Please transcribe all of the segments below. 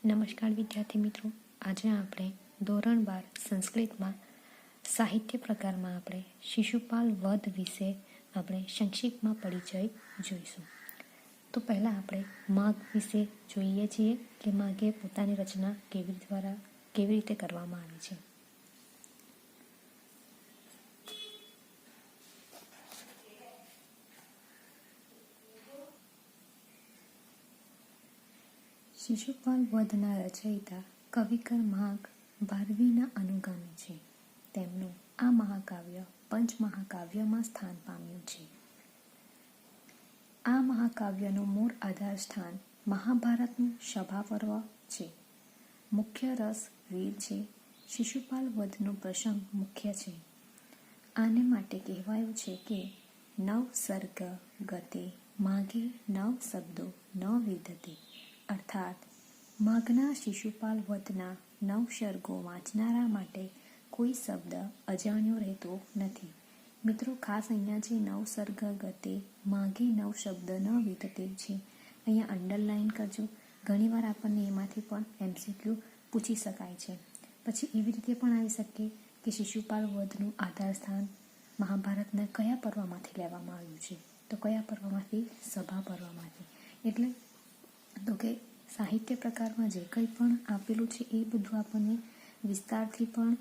નમસ્કાર વિદ્યાર્થી મિત્રો, આજે આપણે ધોરણ 12 સંસ્કૃતમાં સાહિત્ય પ્રકારમાં આપણે શિશુપાલ વધ વિશે આપણે સંક્ષિપ્તમાં પરિચય જોઈશું. તો પહેલાં આપણે માઘ વિશે જોઈએ છીએ કે માઘે પોતાની રચના કેવી રીતે કરવામાં આવી છે. શિશુપાલ વધના રચયિતા કવિકર માઘ ભારવીના અનુગામી છે. તેમનું આ મહાકાવ્ય પંચમહાકાવ્યમાં સ્થાન પામ્યું છે. આ મહાકાવ્યનું મૂળ આધાર સ્થાન મહાભારતનું સભા પર્વ છે. મુખ્ય રસ વીર છે. શિશુપાલ વધનો પ્રસંગ મુખ્ય છે. આને માટે કહેવાયું છે કે નવ સર્ગ ગતે માઘે નવ શબ્દો ન વિદતે, અર્થાત માઘના શિશુપાલ વધના નવ સર્ગો વાંચનારા માટે કોઈ શબ્દ અજાણ્યો રહેતો નથી. મિત્રો, ખાસ અહીંયા જે નવ સર્ગ ગતે માઘે નવ શબ્દ ન વિદતે છે, અહીંયા અંડરલાઇન કરજો. ઘણીવાર આપણને એમાંથી પણ MCQ પૂછી શકાય છે. પછી એવી રીતે પણ આવી શકે કે શિશુપાલ વધનું આધાર સ્થાન મહાભારતના કયા પર્વમાંથી લેવામાં આવ્યું છે, તો કયા પર્વમાંથી? સભા પર્વમાંથી. એટલે તો કે સાહિત્ય પ્રકારમાં જે કંઈ પણ આપેલું છે એ બધું આપણને વિસ્તારથી પણ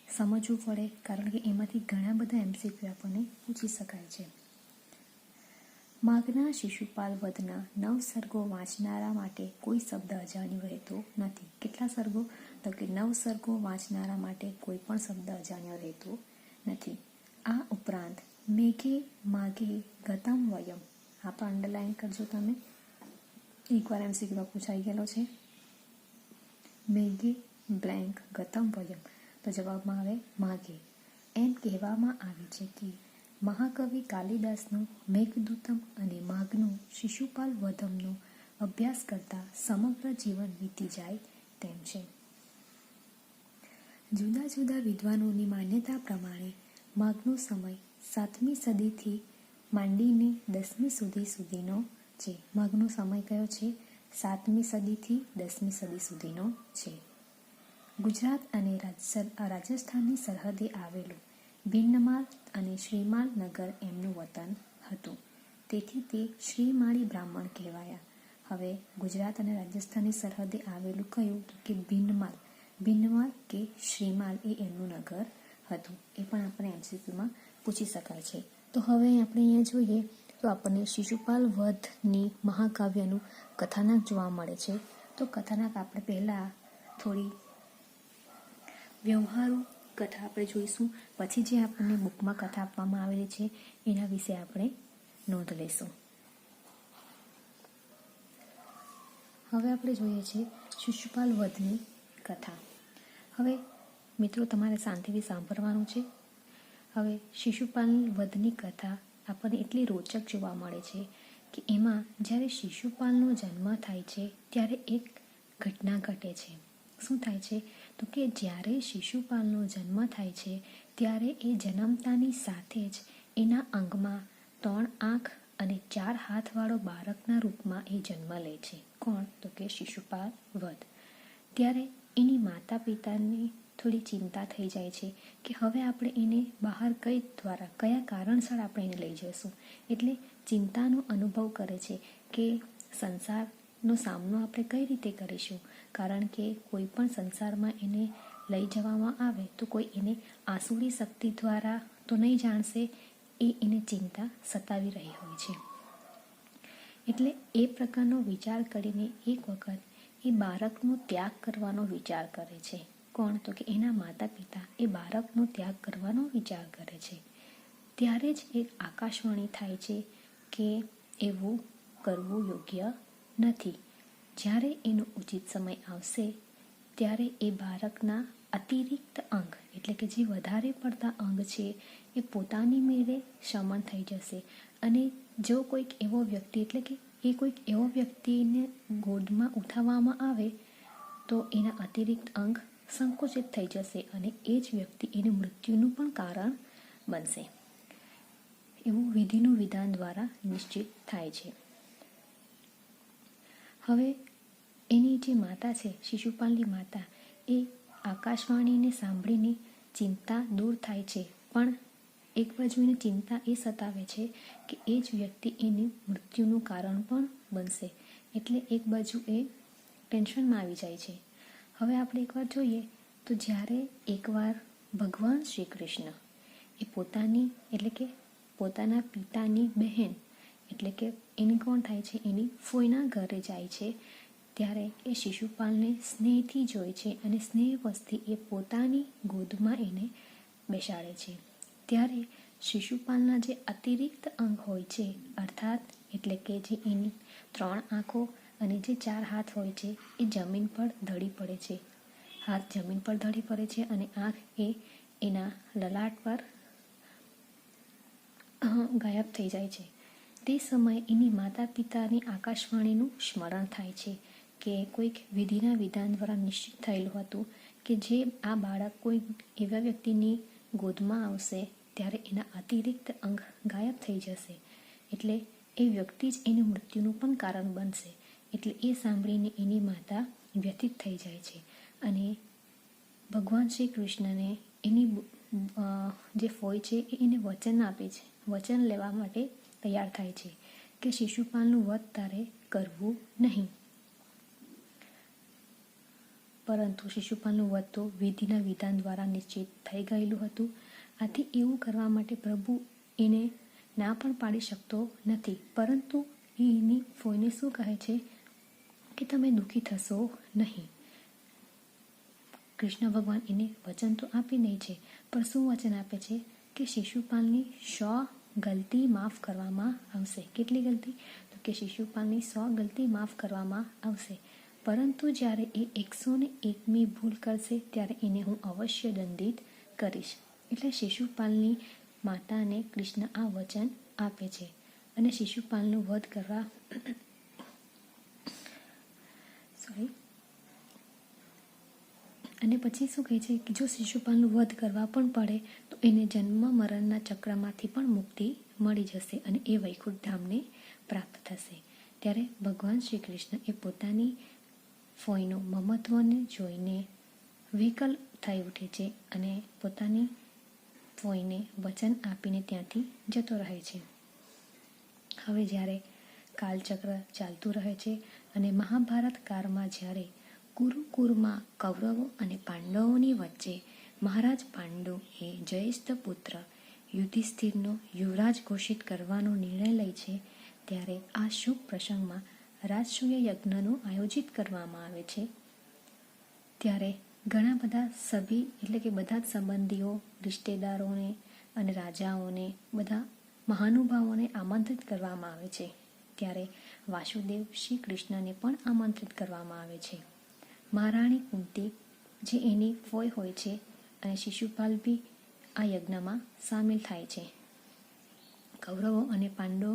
સમજવું પડે, કારણ કે એમાંથી ઘણા બધા MCQ આપણને પૂછી શકાય છે. માઘના શિશુપાલ વધના નવ સર્ગો વાંચનારા માટે કોઈ શબ્દ અજાણ્યો રહેતો નથી. કેટલા સર્ગો? તો કે 9 સર્ગો વાંચનારા માટે કોઈ પણ શબ્દ અજાણ્યો રહેતો નથી. આ ઉપરાંત મેઘે માઘે ગતમ વયમ, આ પણ અંડરલાઇન કરજો તમે. એકવાર MCQ પૂછાઈ ગયેલો છે. મેઘે બ્લેન્ક ગતમ વયમ, તો જવાબમાં આવે માઘે. એમ કહેવામાં આવે છે કે મહાકવિ કાલિદાસનું મેઘદૂતમ અને માઘનું શિશુપાલ વધમનો અભ્યાસ કરતા સમગ્ર જીવન વીતી જાય તેમ છે. જુદા જુદા વિદ્વાનોની માન્યતા પ્રમાણે માઘનો સમય 7મી સદીથી માંડીને 10મી સદી સુધીનો છે. માઘનો સમય કયો છે? 7મી સદીથી 10મી સદી સુધીનો છે. ગુજરાત અને રાજસ્થાનની સરહદે આવેલું ભિન્નમાલ અને શ્રીમાલ નગર એમનું વતન હતું. તેથી તે શ્રીમાળી બ્રાહ્મણ કહેવાયા. હવે ગુજરાત અને રાજસ્થાનની સરહદે આવેલું કયું? તો કે ભિન્નમાલ. ભિન્નમાલ કે શ્રીમાલ એ એમનું નગર હતું. એ પણ આપણે MCQમાં પૂછી શકાય છે. તો હવે આપણે અહીંયા જોઈએ તો આપણને શિશુપાલ વધની મહાકાવ્યનું કથાનક જોવા મળે છે. તો કથાનક આપણે પહેલાં થોડી વ્યવહારુ કથા આપણે જોઈશું, પછી જે આપણને બુકમાં કથા આપવામાં આવેલી છે એના વિશે આપણે નોંધ લઈશું. હવે આપણે જોઈએ છીએ શિશુપાલ વધની કથા. હવે મિત્રો, તમારે શાંતિથી સાંભળવાનું છે. હવે શિશુપાલ વધની કથા આપણને એટલી રોચક જોવા મળે છે કે એમાં જ્યારે શિશુપાલનો જન્મ થાય છે ત્યારે એક ઘટના ઘટે છે. શું થાય છે? તો કે જ્યારે શિશુપાલનો જન્મ થાય છે ત્યારે એ જન્મતાની સાથે જ એના અંગમાં 3 આંખ અને 4 હાથવાળો બાળકના રૂપમાં એ જન્મ લે છે. કોણ? તો કે શિશુપાલ વધ. ત્યારે એની માતા પિતાને થોડી ચિંતા થઈ જાય છે કે હવે આપણે એને બહાર કયા કારણસર આપણે એને લઈ જઈશું. એટલે ચિંતાનો અનુભવ કરે છે કે સંસારનો સામનો આપણે કઈ રીતે કરીશું, કારણ કે કોઈ પણ સંસારમાં એને લઈ જવામાં આવે તો કોઈ એને આસુરી શક્તિ દ્વારા તો નહીં જાણશે, એને ચિંતા સતાવી રહી હોય છે. એટલે એ પ્રકારનો વિચાર કરીને એક વખત એ બાળકનો ત્યાગ કરવાનો વિચાર કરે છે. કોણ? તો કે એના માતા પિતા એ બાળકનો ત્યાગ કરવાનો વિચાર કરે છે. ત્યારે જ એક આકાશવાણી થાય છે કે એવું કરવું યોગ્ય નથી. જ્યારે એનો ઉચિત સમય આવશે ત્યારે એ બાળકના અતિરિક્ત અંગ, એટલે કે જે વધારે પડતા અંગ છે એ પોતાની મેળે શમન થઈ જશે. અને જો કોઈક એવો વ્યક્તિ, એટલે કે એ કોઈક એવો વ્યક્તિને ગોદમાં ઉઠાવવામાં આવે તો એના અતિરિક્ત અંગ સંકુચિત થઈ જશે અને એ જ વ્યક્તિ એને મૃત્યુનું પણ કારણ બનશે. એવું વિધિનું વિધાન દ્વારા નિશ્ચિત થાય છે. હવે એની જે માતા છે, શિશુપાલની માતા, એ આકાશવાણીને સાંભળીને ચિંતા દૂર થાય છે, પણ એક બાજુ એને ચિંતા એ સતાવે છે કે એ જ વ્યક્તિ એની મૃત્યુનું કારણ પણ બનશે. એટલે એક બાજુ એ ટેન્શનમાં આવી જાય છે. હવે આપણે એકવાર જોઈએ તો જ્યારે એકવાર ભગવાન શ્રી કૃષ્ણ એ પોતાની એટલે કે પોતાના પિતાની બહેન એટલે કે એની કોણ થાય છે, એની ફોઈના ઘરે જાય છે, ત્યારે એ શિશુપાલને સ્નેહથી જોઈ છે અને સ્નેહવશથી એ પોતાની ગોદમાં એને બેસાડે છે. ત્યારે શિશુપાલના જે અતિરિક્ત અંગ હોય છે, અર્થાત એટલે કે જે એની 3 આંખો અને જે 4 હાથ હોય છે, એ જમીન પર ઢળી પડે છે. હાથ જમીન પર ઢળી પડે છે અને આંખ એ એના લલાટ પર ગાયબ થઈ જાય છે. તે સમયે એની માતા પિતાની આકાશવાણીનું સ્મરણ થાય છે કે કોઈક વિધિના વિધાન દ્વારા નિશ્ચિત થયેલું હતું કે જે આ બાળક કોઈ એવા વ્યક્તિની ગોદમાં આવશે ત્યારે એના અતિરિક્ત અંગ ગાયબ થઈ જશે, એટલે એ વ્યક્તિ જ એની મૃત્યુનું પણ કારણ બનશે. એટલે એ સાંભળીને એની માતા વ્યથિત થઈ જાય છે અને ભગવાન શ્રી કૃષ્ણને એની જે ફોઈ છે એ એને વચન આપે છે, વચન લેવા માટે તૈયાર થાય છે કે શિશુપાલનું વધ તારે કરવું નહીં. પરંતુ શિશુપાલનું વધ તો વિધિના વિધાન દ્વારા નિશ્ચિત થઈ ગયેલું હતું. આથી એવું કરવા માટે પ્રભુ એને ના પણ પાડી શકતો નથી, પરંતુ એ એની ફોઈને શું કહે છે કે તમે દુઃખી થશો નહીં. કૃષ્ણ ભગવાન એને વચન તો આપી દે છે, પણ શું વચન આપે છે કે શિશુપાલની 100 ગલતી માફ કરવામાં આવશે. કેટલી ગલતી? તો કે શિશુપાલની 100 ગલતી માફ કરવામાં આવશે, પરંતુ જ્યારે એ 101મી ભૂલ કરશે ત્યારે એને હું અવશ્ય દંડિત કરીશ. એટલે શિશુપાલની માતાને કૃષ્ણ આ વચન આપે છે અને શિશુપાલનું વધ કરવા અને પછી શું કહે છે કે જો શિશુપાલનું વધ કરવા પણ પડે તો એને જન્મ મરણના ચક્રમાંથી પણ મુક્તિ મળી જશે અને એ વૈકુંઠ ધામને પ્રાપ્ત થશે. ત્યારે ભગવાન શ્રી કૃષ્ણ એ પોતાની ફોઈનું મમત્વને જોઈને વિકલ થઈ ઉઠે છે અને પોતાની ફોઈને વચન આપીને ત્યાંથી જતો રહે છે. હવે જ્યારે કાલચક્ર ચાલતું રહે છે અને મહાભારત કાળમાં જ્યારે કુરુકુરમાં કૌરવો અને પાંડવોની વચ્ચે મહારાજ પાંડુ એ જયેષ્ઠ પુત્ર યુધિષ્ઠિરનો યુવરાજ ઘોષિત કરવાનો નિર્ણય લે છે, ત્યારે આ શુભ પ્રસંગમાં રાજસૂય યજ્ઞનું આયોજિત કરવામાં આવે છે. ત્યારે ઘણા બધા સભી એટલે કે બધા જ સંબંધીઓ, રિશ્તેદારોને અને રાજાઓને, બધા મહાનુભાવોને આમંત્રિત કરવામાં આવે છે. ત્યારે વાસુદેવ શ્રી કૃષ્ણને પણ આમંત્રિત કરવામાં આવે છે. મહારાણી કુંતી જે એની ફોઈ હોય છે અને શિશુપાલ બી આ યજ્ઞમાં સામેલ થાય છે. કૌરવો અને પાંડવો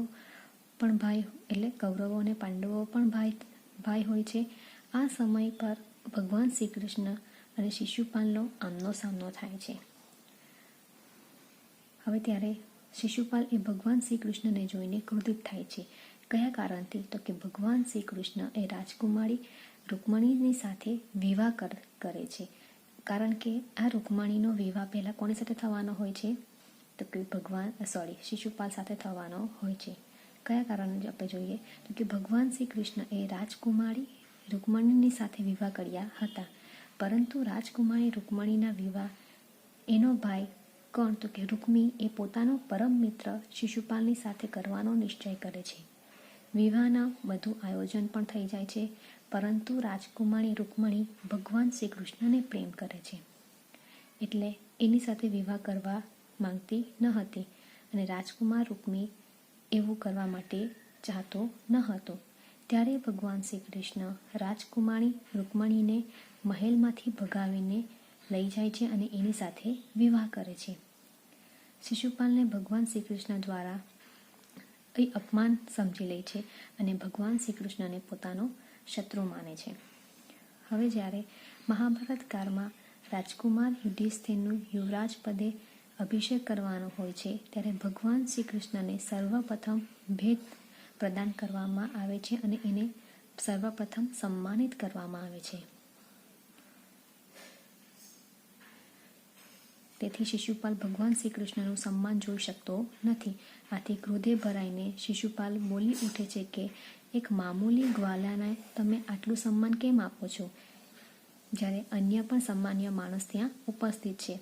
પણ ભાઈ એટલે કૌરવો અને પાંડવો પણ ભાઈ હોય છે. આ સમય પર ભગવાન શ્રી કૃષ્ણ અને શિશુપાલનો આમનો સામનો થાય છે. હવે ત્યારે શિશુપાલ એ ભગવાન શ્રી કૃષ્ણને જોઈને ક્રોધિત થાય છે. કયા કારણથી? તો કે ભગવાન શ્રી કૃષ્ણ એ રાજકુમારી રૂકમણીની સાથે વિવાહ કરે છે. કારણ કે આ રૂકમણીનો વિવાહ પહેલાં કોની સાથે થવાનો હોય છે? તો કે શિશુપાલ સાથે થવાનો હોય છે. કયા કારણે આપણે જોઈએ તો કે ભગવાન શ્રી કૃષ્ણ એ રાજકુમારી રૂકમણીની સાથે વિવાહ કર્યા હતા, પરંતુ રાજકુમારી રૂકમણીના વિવાહ એનો ભાઈ કોણ? તો કે રૂકમી એ પોતાનો પરમ મિત્ર શિશુપાલની સાથે કરવાનો નિશ્ચય કરે છે. વિવાહના બધું આયોજન પણ થઈ જાય છે, પરંતુ રાજકુમારી રૂકમણી ભગવાન શ્રી કૃષ્ણને પ્રેમ કરે છે, એટલે એની સાથે વિવાહ કરવા માંગતી ન હતી અને રાજકુમાર રૂકમી એવું કરવા માટે ચાહતો ન હતો. ત્યારે ભગવાન શ્રી કૃષ્ણ રાજકુમારી રૂકમણીને મહેલમાંથી ભગાવીને લઈ જાય છે અને એની સાથે વિવાહ કરે છે. શિશુપાલને ભગવાન શ્રી કૃષ્ણ દ્વારા એ અપમાન સમજી લે છે અને ભગવાન શ્રી કૃષ્ણને પોતાનો શત્રુ માને છે. હવે જ્યારે મહાભારત કાળમાં રાજકુમાર યુધિષ્ઠિરનું યુવરાજ પદે અભિષેક કરવાનો હોય છે, ત્યારે ભગવાન શ્રી કૃષ્ણને સર્વપ્રથમ ભેટ પ્રદાન કરવામાં આવે છે અને એને સર્વપ્રથમ સન્માનિત કરવામાં આવે છે. તેથી શિશુપાલ ભગવાન શ્રી કૃષ્ણનું સન્માન જોઈ શકતો નથી. આથી ક્રોધે ભરાઈને શિશુપાલ બોલી ઉઠે છે કે એક મામૂલી ગ્વાલાને તમે આટલું સન્માન કેમ આપો છો, જ્યારે અન્ય પણ સામાન્ય માણસ ત્યાં ઉપસ્થિત છે.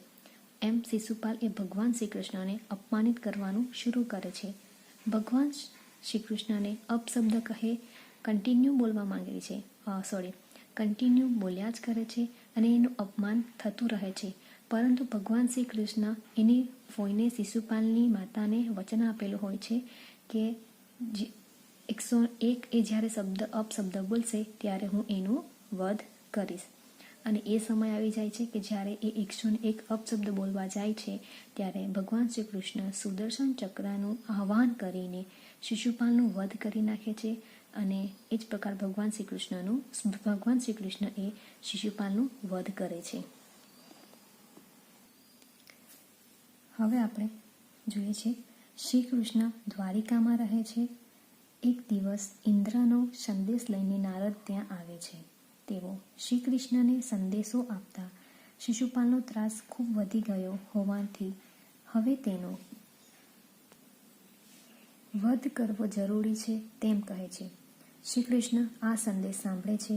એમ શિશુપાલ એ ભગવાન શ્રી કૃષ્ણને અપમાનિત કરવાનું શરૂ કરે છે. ભગવાન શ્રી કૃષ્ણને અપશબ્દ કહે, કન્ટિન્યુ બોલવા માંગે છે, કન્ટિન્યુ બોલ્યા જ કરે છે અને એનું અપમાન થતું રહે છે. પરંતુ ભગવાન શ્રી કૃષ્ણ એની ફોઈને શિશુપાલની માતાને વચન આપેલું હોય છે કે 101 એ જ્યારે અપશબ્દ બોલશે ત્યારે હું એનું વધ કરીશ. અને એ સમય આવી જાય છે કે જ્યારે એ 101 અપશબ્દ બોલવા જાય છે ત્યારે ભગવાન શ્રી કૃષ્ણ સુદર્શન ચક્રનું આહ્વાન કરીને શિશુપાલનું વધ કરી નાખે છે. અને એ જ પ્રકાર ભગવાન શ્રી કૃષ્ણ એ શિશુપાલનું વધ કરે છે. હવે આપણે જોઈએ છે શ્રી કૃષ્ણ દ્વારિકામાં રહે છે. એક દિવસ ઇન્દ્રનો સંદેશ લઈને નારદ ત્યાં આવે છે. તેઓ શ્રી કૃષ્ણને સંદેશો આપતા શિશુપાલનો ત્રાસ ખૂબ વધી ગયો હોવાથી હવે તેનો વધ કરવો જરૂરી છે તેમ કહે છે. શ્રી કૃષ્ણ આ સંદેશ સાંભળે છે.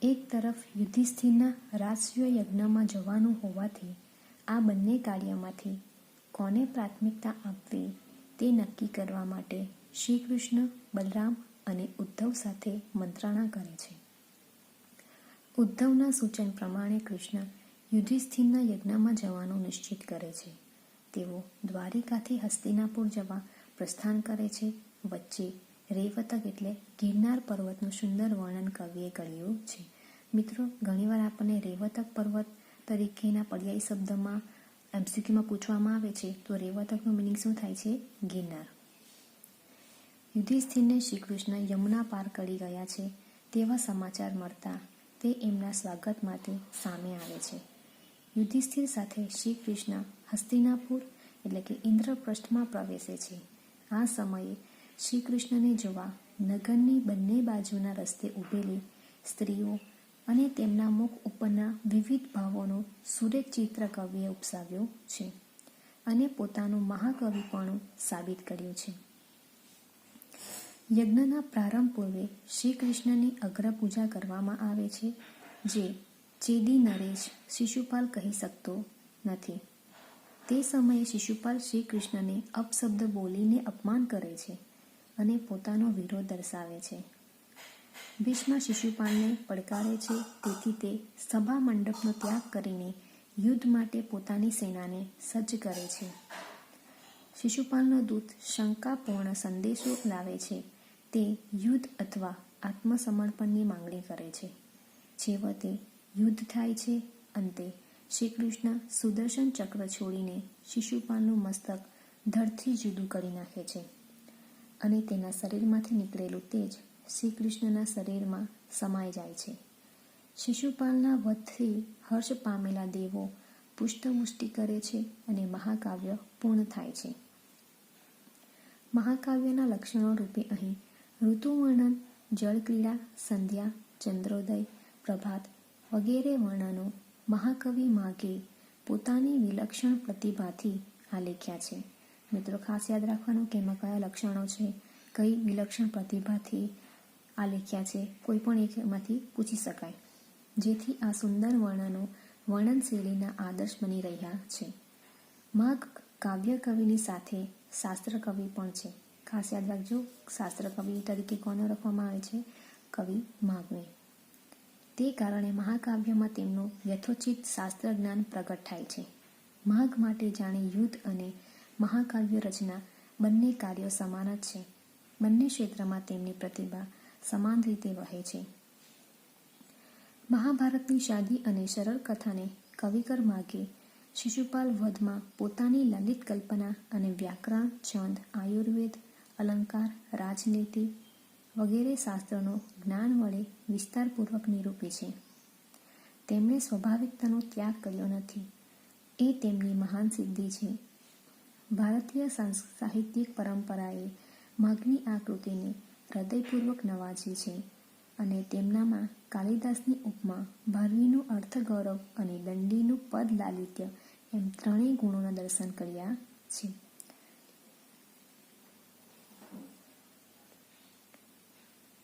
એક તરફ યુધિષ્ઠિરના રાજસૂય યજ્ઞમાં જવાનું હોવાથી આ બંને કાર્યમાંથી કોને પ્રાથમિકતા આપવી તે નક્કી કરવા માટે શ્રી કૃષ્ણ બલરામ અને ઉદ્ધવ સાથે મંત્રણા કરે છે. ઉદ્ધવના સૂચન પ્રમાણે કૃષ્ણ યુધિષ્ઠિરના યજ્ઞમાં જવાનું નિશ્ચિત કરે છે. તેઓ દ્વારિકાથી હસ્તિનાપુર જવા પ્રસ્થાન કરે છે. વચ્ચે રેવતક એટલે ગિરનાર પર્વતનું સુંદર વર્ણન કવિએ કર્યું છે. મિત્રો, ઘણીવાર આપણને રેવતક પર્વત તરીકેના પર્યાયી શબ્દમાં એમસીક્યુમાં પૂછવામાં આવે છે તો રેવતકનું મિનિંગ શું થાય છે? ગિરનાર. યુધિષ્ઠિરને શ્રી કૃષ્ણ યમુના પાર કરી ગયા છે તેવા સમાચાર મળતા તે એમના સ્વાગત માટે સામે આવે છે. યુધિષ્ઠિર સાથે શ્રી કૃષ્ણ હસ્તિનાપુર એટલે કે ઇન્દ્રપ્રસ્થમાં પ્રવેશે છે. આ સમયે શ્રી કૃષ્ણને જોવા નગરની બંને બાજુના રસ્તે ઊભેલી સ્ત્રીઓ અને તેમના મુખ ઉપરના વિવિધ ભાવોનું સુરેખ ચિત્ર કવિએ ઉપસાવ્યું છે અને પોતાનું મહાકવિપણું સાબિત કર્યું છે. યજ્ઞના પ્રારંભ પૂર્વે શ્રી કૃષ્ણની અગ્ર પૂજા કરવામાં આવે છે, જે ચેદી નરેશ શિશુપાલ કહી શકતો નથી. તે સમયે શિશુપાલ શ્રી કૃષ્ણને અપશબ્દ બોલીને અપમાન કરે છે અને પોતાનો વિરોધ દર્શાવે છે. ભીષ્મ શિશુપાલને પડકારે છે, તેથી તે સભા મંડપનો ત્યાગ કરીને યુદ્ધ માટે પોતાની સેનાને સજ્જ કરે છે. શિશુપાલનો દૂત શંકાપૂર્ણ સંદેશો લાવે છે. તે યુદ્ધ અથવા આત્મસમર્પણની માંગણી કરે છે. છેવટે યુદ્ધ થાય છે. અંતે શ્રી કૃષ્ણ સુદર્શન ચક્ર છોડીને શિશુપાલનું મસ્તક ધડથી જુદું કરી નાખે છે અને તેના શરીરમાંથી નીકળેલું તેજ શ્રી કૃષ્ણના શરીરમાં સમાઈ જાય છે. શિશુપાલના વધથી હર્ષ પામેલા દેવો પુષ્પવૃષ્ટિ કરે છે અને મહાકાવ્ય પૂર્ણ થાય છે. મહાકાવ્યના લક્ષણો રૂપે અહીં ઋતુવર્ણન, જળક્રીડા, સંધ્યા, ચંદ્રોદય, પ્રભાત વગેરે વર્ણનો મહાકવિ માઘે પોતાની વિલક્ષણ પ્રતિભાથી આલેખ્યા છે. મિત્રો, ખાસ યાદ રાખવાનું કે એમાં કયા લક્ષણો છે, કઈ વિલક્ષણ પ્રતિભાથી આલેખ્યા છે, કોઈ પણ એકમાંથી પૂછી શકાય, જેથી આ સુંદર વર્ણનો વર્ણનશૈલીના આદર્શ બની રહ્યા છે. માઘ કાવ્ય કવિની સાથે શાસ્ત્ર કવિ પણ છે. ખાસ યાદ રાખજો, શાસ્ત્ર કવિ તરીકે કોને ઓળખવામાં આવે છે? કવિ માઘને. તે કારણે મહાકાવ્યમાં તેમનું યથોચિત શાસ્ત્ર જ્ઞાન પ્રગટ થાય છે. માઘ માટે જાણે યુદ્ધ અને મહાકાવ્ય રચના બંને કાર્યો સમાન જ છે. બંને ક્ષેત્રમાં તેમની પ્રતિભા સમાન રીતે વહે છે. મહાભારતની સાદી અને સરળ કથાને કવિકર માઘે શિશુપાલ વધમાં પોતાની લલિત કલ્પના અને વ્યાકરણ, છંદ, આયુર્વેદ, અલંકાર, રાજનીતિ વગેરે શાસ્ત્રોનું જ્ઞાન વડે વિસ્તારપૂર્વક નિરૂપી છે. તેમણે સ્વાભાવિકતાનો ત્યાગ કર્યો નથી, એ તેમની મહાન સિદ્ધિ છે. ભારતીય સાહિત્યિક પરંપરાએ માઘની આ કૃતિને હૃદયપૂર્વક નવાજી છે અને તેમનામાં કાલિદાસની ઉપમા, ભારવીનું અર્થગૌરવ અને દંડીનું પદ લાલિત્ય એમ ત્રણેય ગુણોના દર્શન કર્યા છે.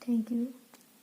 Thank you.